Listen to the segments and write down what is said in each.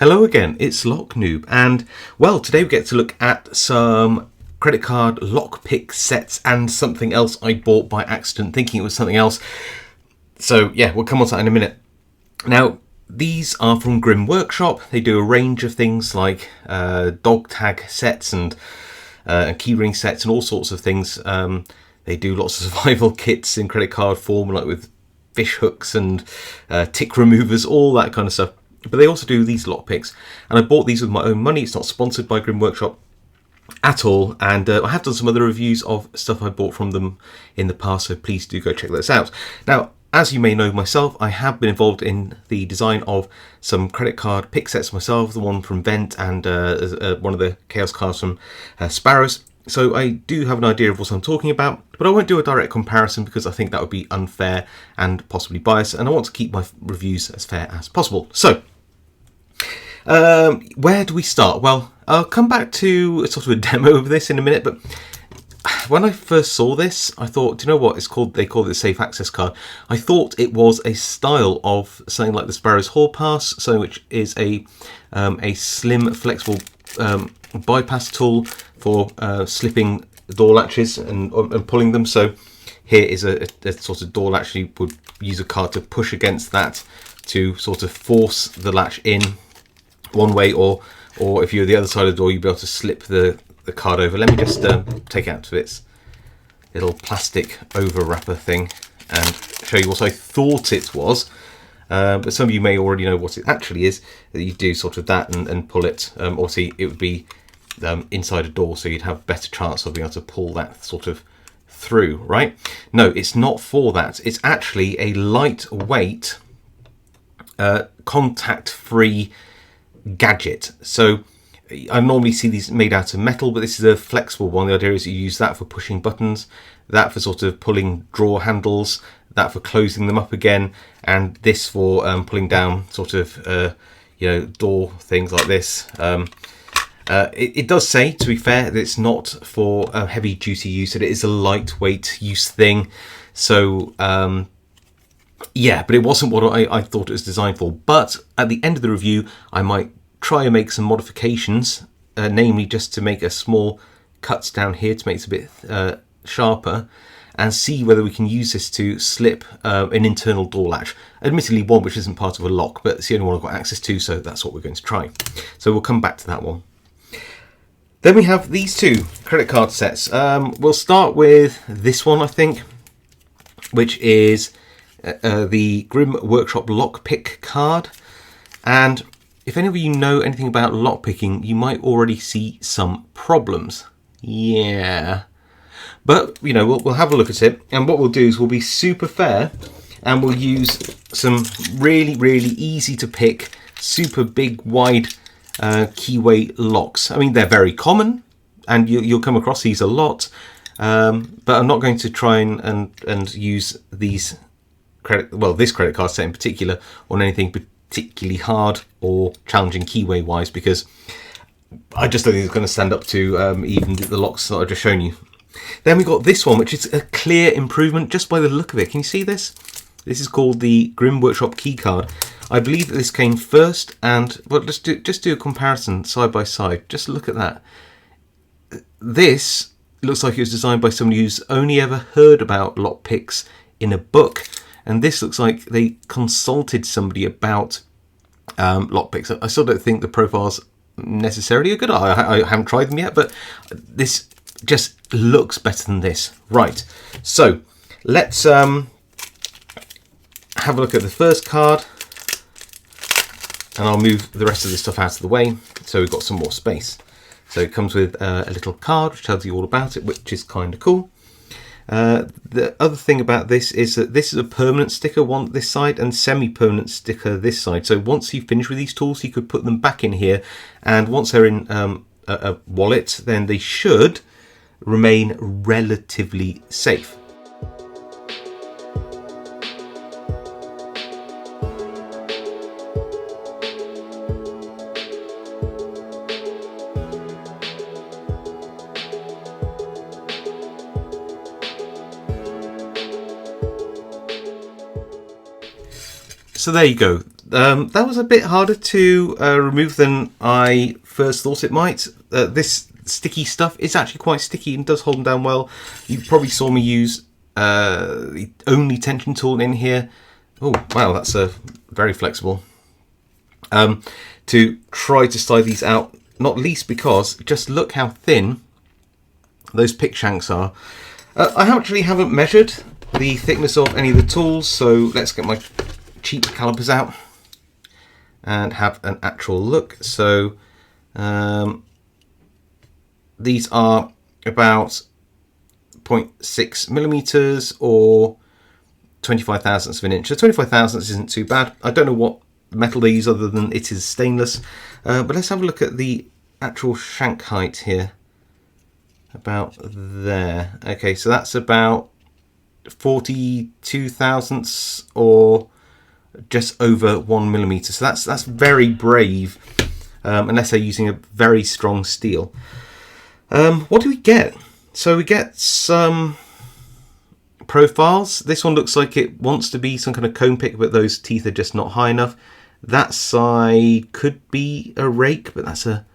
Hello again, it's Noob, and well, today we get to look at some credit card lockpick sets and something else I bought by accident thinking it was something else. So yeah, we'll come on to that in a minute. Now, these are from Grim Workshop. They do a range of things like dog tag sets and keyring sets and all sorts of things. They do lots of survival kits in credit card form, like with fish hooks and tick removers, all that kind of stuff. But they also do these lockpicks, and I bought these with my own money. It's not sponsored by Grim Workshop at all, and I have done some other reviews of stuff I bought from them in the past, so please do go check those out. Now, as you may know myself, I have been involved in the design of some credit card pick sets myself, the one from Vent and one of the Chaos cards from Sparrows. So I do have an idea of what I'm talking about, but I won't do a direct comparison because I think that would be unfair and possibly biased, and I want to keep my reviews as fair as possible. So, where do we start? Well, I'll come back to sort of a demo of this in a minute, but when I first saw this, I thought, do you know what it's called? They call it a safe access card. I thought it was a style of something like the Sparrows Hall Pass, so which is a slim, flexible bypass tool for slipping door latches and pulling them. So here is a sort of door latch. You would use a card to push against that to sort of force the latch in one way, or if you're the other side of the door, you'd be able to slip the card over. Let me just take out its little plastic over wrapper thing and show you what I thought it was. But some of you may already know what it actually is. That you do sort of that and pull it. Obviously, it would be inside a door, so you'd have a better chance of being able to pull that sort of through, right? No, it's not for that. It's actually a lightweight, contact-free gadget. So I normally see these made out of metal, but this is a flexible one. The idea is you use that for pushing buttons, that for sort of pulling drawer handles, that for closing them up again, and this for pulling down sort of door things like this. It does say, to be fair, that it's not for heavy duty use, that it is a lightweight use thing. So yeah, but it wasn't what I thought it was designed for. But at the end of the review, I might try and make some modifications, namely just to make a small cuts down here to make it a bit sharper, and see whether we can use this to slip an internal door latch. Admittedly, one which isn't part of a lock, but it's the only one I've got access to, so that's what we're going to try. So we'll come back to that one. Then we have these two credit card sets. We'll start with this one, I think, which is the Grim Workshop Lockpick card. And if any of you know anything about lockpicking, you might already see some problems. Yeah. But, you know, we'll have a look at it. And what we'll do is we'll be super fair and we'll use some really, really easy to pick, super big, wide keyway locks. I mean, they're very common and you'll come across these a lot. But I'm not going to try and use these this credit card set in particular on anything particularly hard or challenging keyway wise, because I just don't think it's going to stand up to even the locks that I've just shown you. Then we got this one, which is a clear improvement just by the look of it. Can you see this? This is called the Grim Workshop key card. I believe that this came first, and well, just do a comparison side by side. Just look at that. This looks like it was designed by somebody who's only ever heard about lockpicks in a book. And this looks like they consulted somebody about lockpicks. I still don't think the profiles necessarily are good. I haven't tried them yet, but this just looks better than this. Right, so let's have a look at the first card, and I'll move the rest of this stuff out of the way so we've got some more space. So it comes with a little card which tells you all about it, which is kind of cool. The other thing about this is that this is a permanent sticker on this side and semi-permanent sticker this side. So once you've finished with these tools, you could put them back in here, and once they're in a wallet, then they should remain relatively safe. So there you go. That was a bit harder to remove than I first thought it might. This sticky stuff is actually quite sticky and does hold them down well. You probably saw me use the only tension tool in here. Oh wow, that's very flexible. To try to slide these out, not least because just look how thin those pick shanks are. I actually haven't measured the thickness of any of the tools, so let's get my cheap calipers out and have an actual look. So these are about 0.6 millimeters or 25 thousandths of an inch. So 25 thousandths isn't too bad. I don't know what metal they use other than it is stainless, but let's have a look at the actual shank height here. About there. Okay, so that's about 42 thousandths or just over 1 millimeter. So that's very brave, unless they're using a very strong steel. What do we get? So we get some profiles. This one looks like it wants to be some kind of cone pick, but those teeth are just not high enough. That side could be a rake, but that's a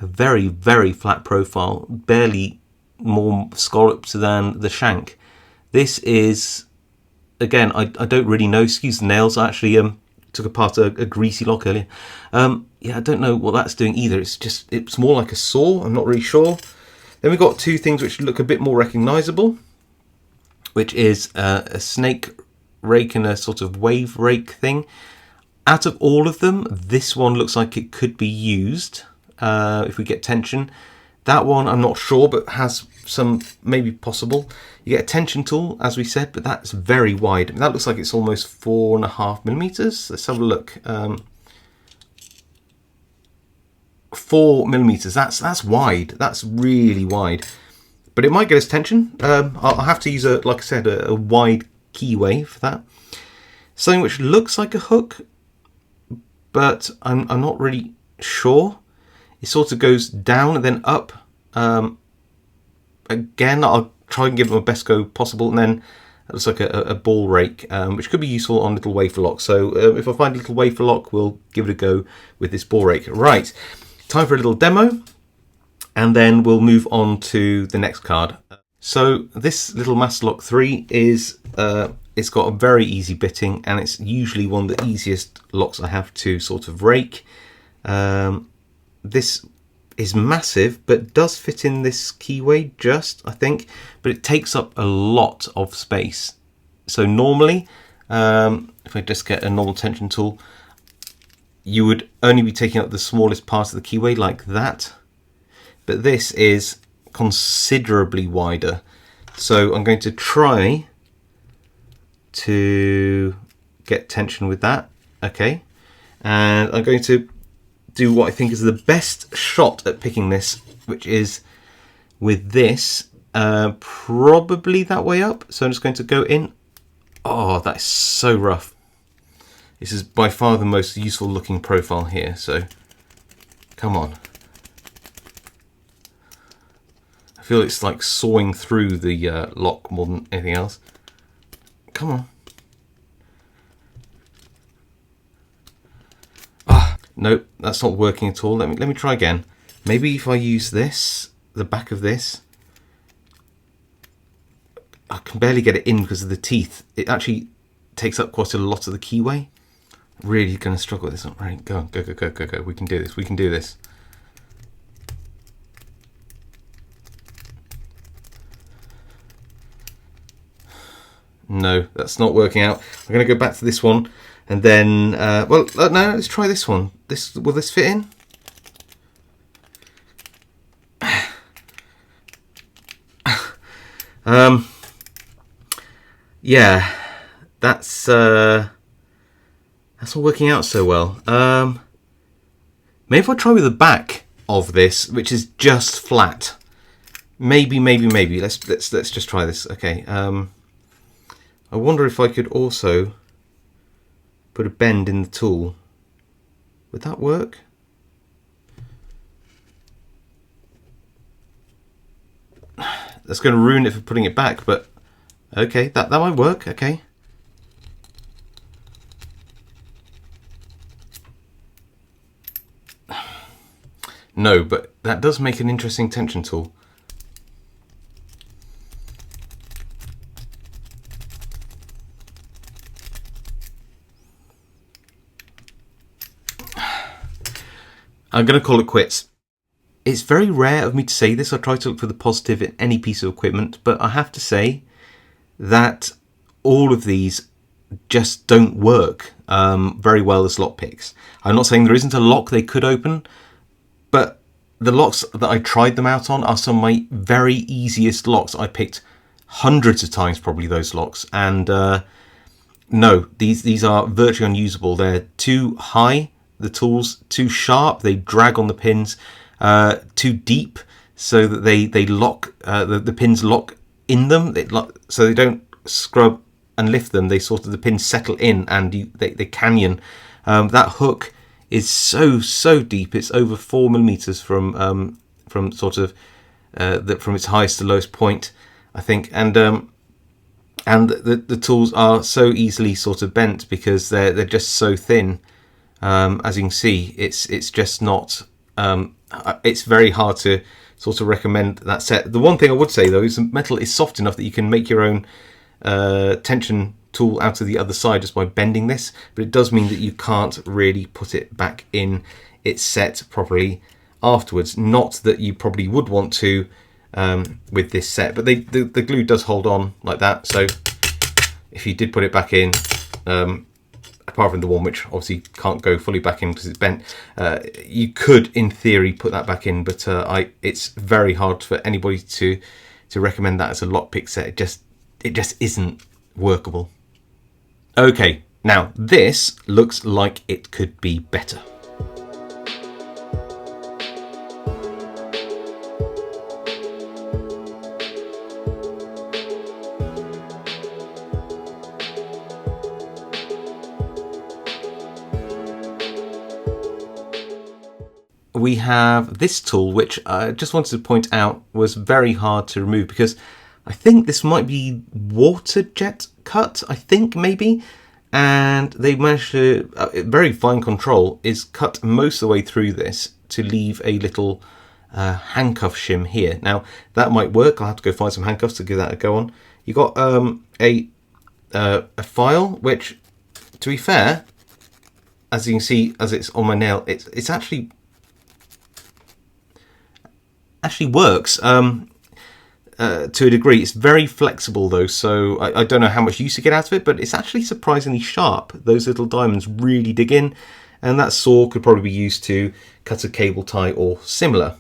very, very flat profile, barely more scallops than the shank. This is, again, I don't really know. Excuse the nails. I actually took apart a greasy lock earlier. Yeah, I don't know what that's doing either. It's more like a saw. I'm not really sure. Then we've got two things which look a bit more recognizable, which is a snake rake and a sort of wave rake thing. Out of all of them, this one looks like it could be used if we get tension. That one I'm not sure, but has some maybe possible. You get a tension tool, as we said, but that's very wide. That looks like it's almost 4.5 millimeters. Let's have a look. 4 millimeters. That's wide. That's really wide. But it might get us tension. I'll have to use like I said, a wide keyway for that. Something which looks like a hook, but I'm not really sure. It sort of goes down and then up. Again, I'll try and give it my best go possible, and then it looks like a ball rake, which could be useful on little wafer lock. So if I find a little wafer lock, we'll give it a go with this ball rake. Right, time for a little demo, and then we'll move on to the next card. So this little Master Lock 3 is it's got a very easy bitting, and it's usually one of the easiest locks I have to sort of rake. This is massive, but does fit in this keyway just, I think, but it takes up a lot of space. So normally, if I just get a normal tension tool, you would only be taking up the smallest part of the keyway like that, but this is considerably wider. So I'm going to try to get tension with that. Okay, and I'm going to do what I think is the best shot at picking this, which is with this, probably that way up. So I'm just going to go in. Oh, that's so rough. This is by far the most useful looking profile here, so come on. I feel it's like sawing through the lock more than anything else. Come on. Nope, that's not working at all. Let me try again. Maybe if I use this, the back of this, I can barely get it in because of the teeth. It actually takes up quite a lot of the keyway. Really going to struggle with this one. Right, go on, go. We can do this. We can do this. No, that's not working out. I'm going to go back to this one. And then, well, no, let's try this one. Will this fit in? Yeah, that's not working out so well. Maybe if I try with the back of this, which is just flat. Maybe. Let's just try this. Okay. I wonder if I could also put a bend in the tool. Would that work? That's going to ruin it for putting it back, but okay, that might work. Okay. No, but that does make an interesting tension tool. I'm going to call it quits. It's very rare of me to say this. I try to look for the positive in any piece of equipment, but I have to say that all of these just don't work very well as lockpicks. I'm not saying there isn't a lock they could open, but the locks that I tried them out on are some of my very easiest locks. I picked hundreds of times probably those locks, and no, these are virtually unusable. They're too high, the tools, too sharp, they drag on the pins, too deep so that they lock, the pins lock in them, so they don't scrub and lift them. They sort of, the pins settle in and they canyon. That hook is so deep. It's over 4mm from sort of from its highest to lowest point, I think, and the tools are so easily sort of bent because they're just so thin. As you can see, it's just not. It's very hard to sort of recommend that set. The one thing I would say though is the metal is soft enough that you can make your own tension tool out of the other side just by bending this, but it does mean that you can't really put it back in its set properly afterwards. Not that you probably would want to with this set, but the glue does hold on like that, so if you did put it back in, apart from the one which obviously can't go fully back in because it's bent, you could in theory put that back in, but it's very hard for anybody to recommend that as a lockpick set. It just isn't workable. Okay, now this looks like it could be better. We have this tool, which I just wanted to point out was very hard to remove because I think this might be water jet cut, I think maybe, and they managed to, very fine control, is cut most of the way through this to leave a little handcuff shim here. Now that might work. I'll have to go find some handcuffs to give that a go on. You got a file, which, to be fair, as you can see, as it's on my nail, it's actually works to a degree. It's very flexible though, so I don't know how much use you get out of it, but it's actually surprisingly sharp. Those little diamonds really dig in, and that saw could probably be used to cut a cable tie or similar.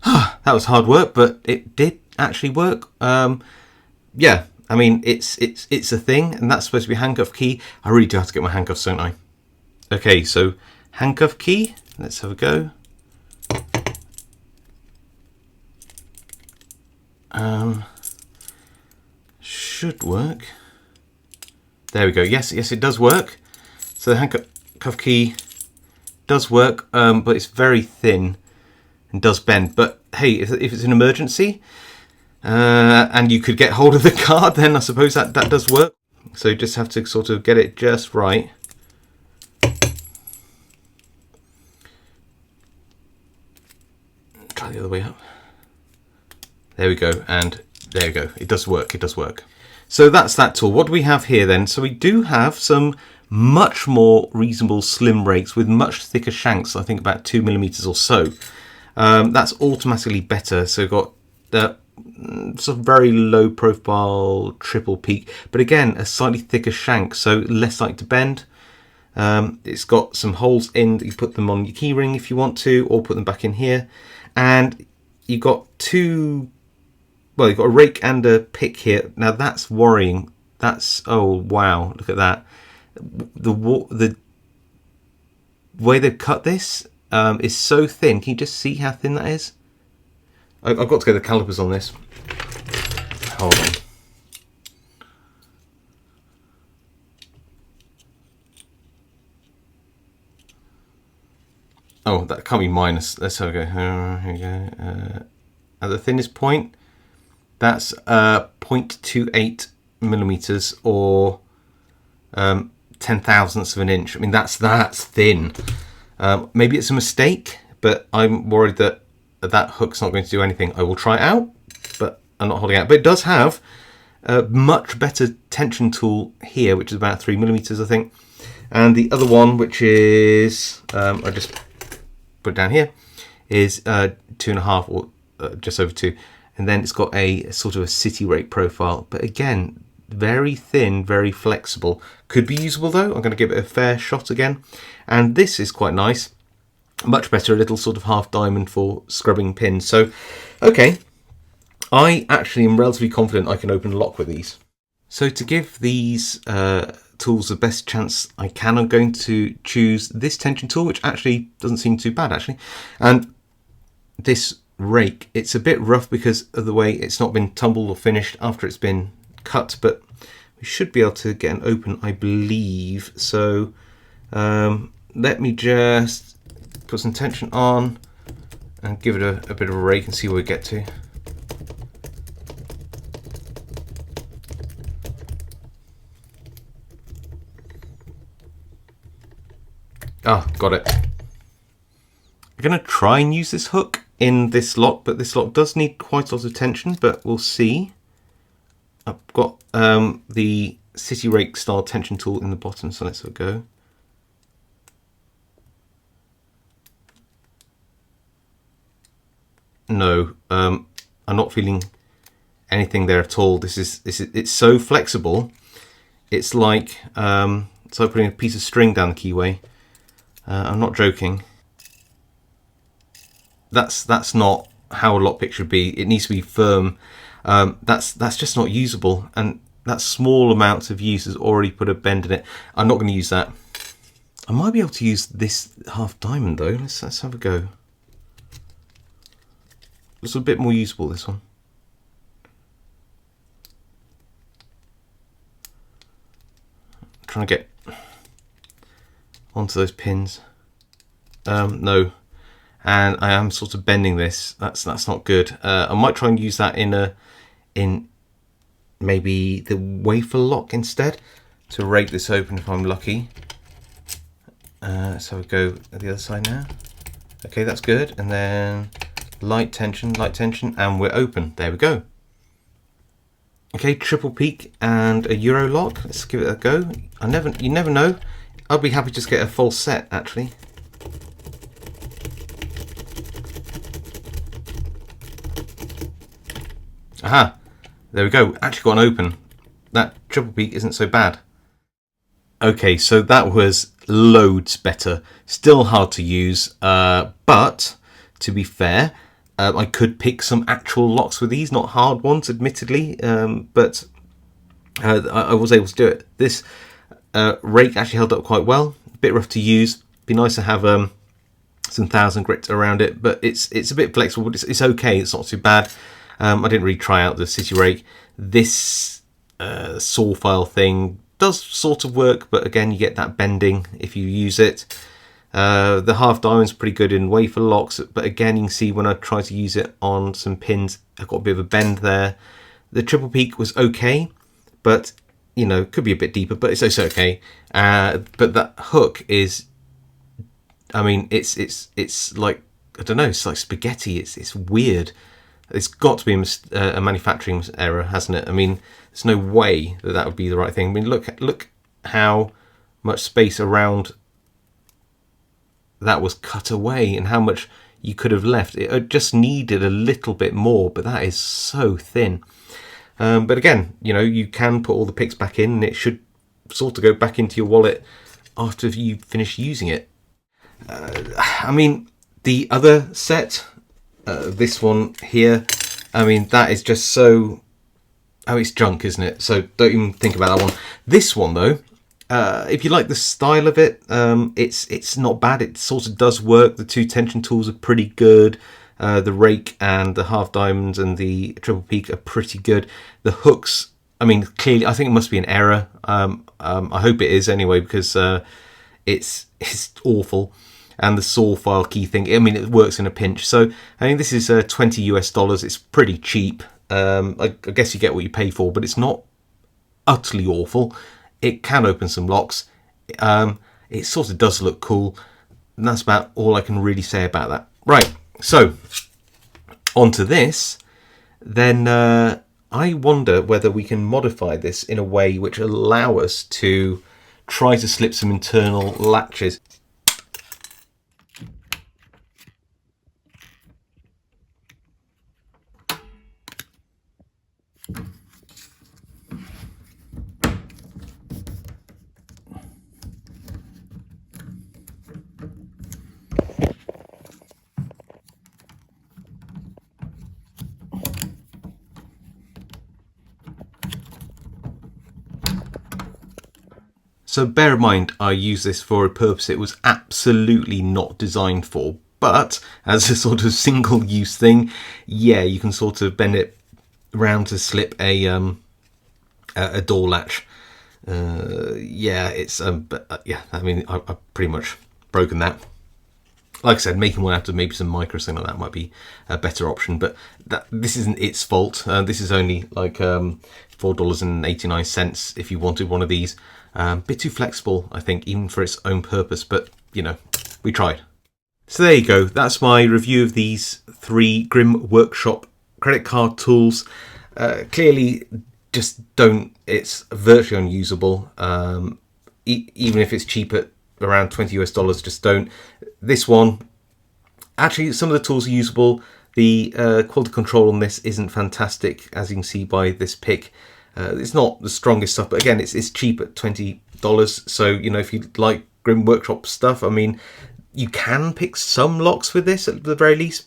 That was hard work, but it did actually work. Yeah, I mean, it's a thing, and that's supposed to be a handcuff key. I really do have to get my handcuffs, don't I? Okay, so handcuff key, let's have a go. Should work. There we go. Yes, it does work. So the handcuff key does work, but it's very thin and does bend. But hey, if it's an emergency and you could get hold of the card, then I suppose that does work. So you just have to sort of get it just right. Try the other way up. There we go, and there we go. It does work. It does work. So that's that tool. What do we have here then? So we do have some much more reasonable slim rakes with much thicker shanks. I think about 2mm or so. That's automatically better. So we've got the sort of very low profile triple peak, but again a slightly thicker shank, so less likely to bend. It's got some holes in that you put them on your keyring if you want to, or put them back in here. And you've got you've got a rake and a pick here. Now that's worrying. That's, oh wow, look at that. The way they've cut this is so thin. Can you just see how thin that is? I've got to get the calipers on this. Hold on. Oh, that can't be minus. Let's have a go. Here we go. At the thinnest point, that's 0.28mm or 10,000ths of an inch. I mean, that's thin. Maybe it's a mistake, but I'm worried that that hook's not going to do anything. I will try it out, but I'm not holding out. But it does have a much better tension tool here, which is about 3mm, I think. And the other one, which is, I just put it down here, is 2.5 or just over 2. And then it's got a sort of a city rake profile. But again, very thin, very flexible. Could be usable though. I'm going to give it a fair shot again. And this is quite nice. Much better, a little sort of half diamond for scrubbing pins. So, okay. I actually am relatively confident I can open a lock with these. So to give these tools the best chance I can, I'm going to choose this tension tool, which actually doesn't seem too bad actually. And this rake, it's a bit rough because of the way it's not been tumbled or finished after it's been cut, but we should be able to get an open, I believe. So let me just put some tension on and give it a bit of a rake and see where we get to. Ah, got it. I'm going to try and use this hook in this lock, but this lock does need quite a lot of tension, but we'll see. I've got the city rake style tension tool in the bottom, so let's go. No, I'm not feeling anything there at all. It's so flexible. It's like putting a piece of string down the keyway. I'm not joking. That's not how a lockpick should be. It needs to be firm. That's just not usable, and that small amount of use has already put a bend in it. I'm not going to use that. I might be able to use this half diamond though. Let's have a go. It's a bit more usable, this one. I'm trying to get onto those pins. No. And I am sort of bending this. That's not good. I might try and use that in maybe the wafer lock instead to rake this open if I'm lucky. So we go at the other side now. Okay, that's good. And then light tension, and we're open. There we go. Okay, triple peak and a Euro lock. Let's give it a go. You never know. I'd be happy to just get a full set actually. Aha, there we go. Actually got an open. That triple peak isn't so bad. Okay, so that was loads better. Still hard to use, but to be fair, I could pick some actual locks with these, not hard ones, admittedly, but I was able to do it. This rake actually held up quite well. A bit rough to use. Be nice to have some 1000 grit around it, but it's a bit flexible, but it's okay. It's not too bad. I didn't really try out the city rake. This saw file thing does sort of work, but again, you get that bending if you use it. The half diamond's pretty good in wafer locks, but again, you can see when I try to use it on some pins, I've got a bit of a bend there. The triple peak was okay, but you know, could be a bit deeper, but it's okay. But that hook is, I mean, it's like, I don't know, it's like spaghetti. It's weird. It's got to be a manufacturing error, hasn't it? I mean, there's no way that would be the right thing. I mean, look how much space around that was cut away and how much you could have left. It just needed a little bit more, but that is so thin. But again, you know, you can put all the picks back in and it should sort of go back into your wallet after you finish using it. I mean, the other set, this one here, I mean, that is just so, oh, it's junk, isn't it? So don't even think about that one. This one though, if you like the style of it, it's not bad. It sort of does work. The two tension tools are pretty good. The rake and the half diamonds and the triple peak are pretty good. The hooks, I mean, clearly, I think it must be an error. I hope it is anyway, because it's awful. And the saw file key thing, I mean, it works in a pinch. So I think this is $20 US. It's pretty cheap. I guess you get what you pay for, but it's not utterly awful. It can open some locks. It sort of does look cool, and that's about all I can really say about that. Right, so onto this, then I wonder whether we can modify this in a way which allow us to try to slip some internal latches. So bear in mind, I use this for a purpose it was absolutely not designed for, but as a sort of single-use thing, yeah, you can sort of bend it around to slip a door latch. Yeah, it's yeah, I mean, I've pretty much broken that. Like I said, making one out of maybe some micro or something like that might be a better option, but this isn't its fault. This is only like $4.89 if you wanted one of these. Bit too flexible, I think, even for its own purpose, but you know, we tried. So there you go. That's my review of these 3 Grim Workshop credit card tools. Clearly, just don't. It's virtually unusable. Even if it's cheap at around $20 US, just don't. This one, actually, some of the tools are usable. The quality control on this isn't fantastic, as you can see by this pick. It's not the strongest stuff, but again, it's cheap at $20. So, you know, if you like Grim Workshop stuff, I mean, you can pick some locks with this at the very least,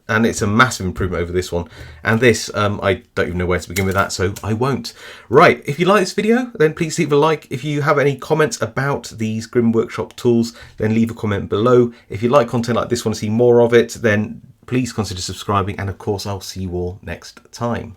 and it's a massive improvement over this one. And this, I don't even know where to begin with that, so I won't. Right, if you like this video, then please leave a like. If you have any comments about these Grim Workshop tools, then leave a comment below. If you like content like this, want to see more of it, then please consider subscribing. And of course, I'll see you all next time.